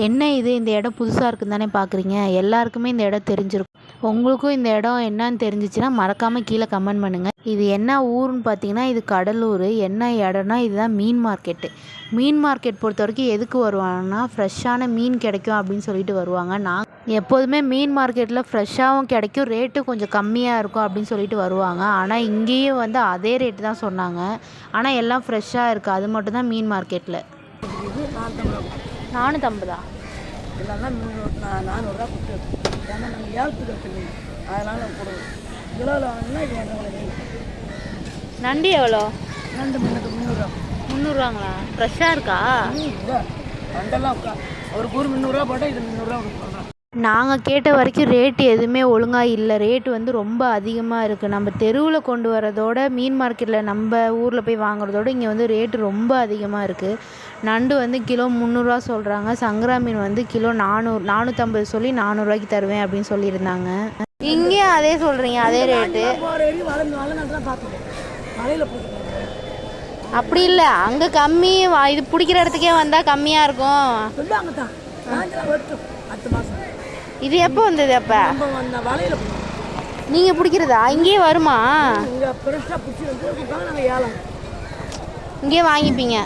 என்ன இது இந்த இடம் புதுசாக இருக்குன்னு தானே பார்க்குறீங்க. எல்லாருக்குமே இந்த இடம் தெரிஞ்சிருக்கும். உங்களுக்கும் இந்த இடம் என்னன்னு தெரிஞ்சிச்சுன்னா மறக்காமல் கீழே கமெண்ட் பண்ணுங்கள். இது என்ன ஊருன்னு பார்த்தீங்கன்னா இது கடலூர். என்ன இடம்னா இதுதான் மீன் மார்க்கெட்டு. மீன் மார்க்கெட் பொறுத்த வரைக்கும் எதுக்கு வருவாங்கன்னா ஃப்ரெஷ்ஷான மீன் கிடைக்கும் அப்படின்னு சொல்லிட்டு வருவாங்க. நான் எப்போதுமே மீன் மார்க்கெட்டில் ஃப்ரெஷ்ஷாகவும் கிடைக்கும், ரேட்டும் கொஞ்சம் கம்மியாக இருக்கும் அப்படின்னு சொல்லிட்டு வருவாங்க. ஆனால் இங்கேயும் வந்து அதே ரேட்டு தான் சொன்னாங்க. ஆனால் எல்லாம் ஃப்ரெஷ்ஷாக இருக்குது. அது மட்டும் தான் மீன் மார்க்கெட்டில். 450 இல்லைன்னா 400 கொடுத்து ஏன்னா நாங்கள் ஏலத்துக்கு வச்சுருக்கோம், அதனால் கொடுங்க. கிலோவில் வாங்கினா இது எங்களுக்கு நண்டு எவ்வளோ? நண்டு 300. 300வாங்களா? ஃப்ரெஷ்ஷாக இருக்கா? இல்லை நண்டெல்லாம் ஒரு கூறு 300 போட்டால் இது 300 கொடுக்குறோம். நாங்கள் கேட்ட வரைக்கும் ரேட்டு எதுவுமே ஒழுங்காக இல்லை. ரேட்டு வந்து ரொம்ப அதிகமாக இருக்குது. நம்ம தெருவில் கொண்டு வரதோட மீன் மார்க்கெட்டில் நம்ம ஊரில் போய் வாங்குறதோட இங்கே வந்து ரேட்டு ரொம்ப அதிகமாக இருக்குது. நண்டு வந்து கிலோ 300 சொல்கிறாங்க. சங்கரா மீன் வந்து கிலோ 450 சொல்லி 400 தருவேன் அப்படின்னு சொல்லியிருந்தாங்க. இங்கேயும் அதே சொல்கிறீங்க, அதே ரேட்டு? அப்படி இல்லை, அங்கே கம்மி. இது பிடிக்கிற இடத்துக்கே வந்தால் கம்மியாக இருக்கும். இது எப்போ வந்தது? அப்போ நீங்கள் பிடிக்கிறதா? இங்கேயே வருமா? இங்கேயே வாங்கிப்பீங்க?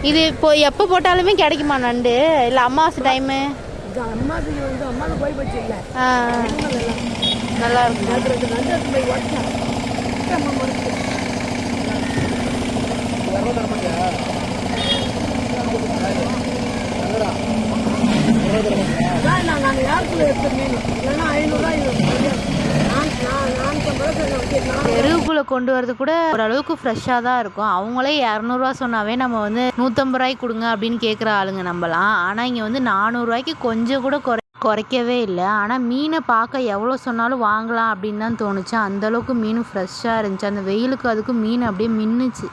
இது இப்போ எப்போ போட்டாலுமே கிடைக்குமா நண்டு? இல்லை அமாவாசை டைமு? நல்லா இருக்கும். தெருவுக்குள்ளே கொண்டு வரது கூட ஓரளவுக்கு ஃப்ரெஷ்ஷாக தான் இருக்கும். அவங்களே 200 சொன்னாவே நம்ம வந்து 150 கொடுங்க அப்படின்னு கேட்குற ஆளுங்க நம்மலாம். ஆனால் இங்கே வந்து 400 கொஞ்சம் கூட குறைக்கவே இல்லை. ஆனால் மீனை பார்க்க எவ்வளோ சொன்னாலும் வாங்கலாம் அப்படின்னு தான் தோணுச்சு. அந்தளவுக்கு மீன் ஃப்ரெஷ்ஷாக இருந்துச்சு. அந்த வெயிலுக்கு அதுக்கும் மீன் அப்படியே மின்னுச்சு.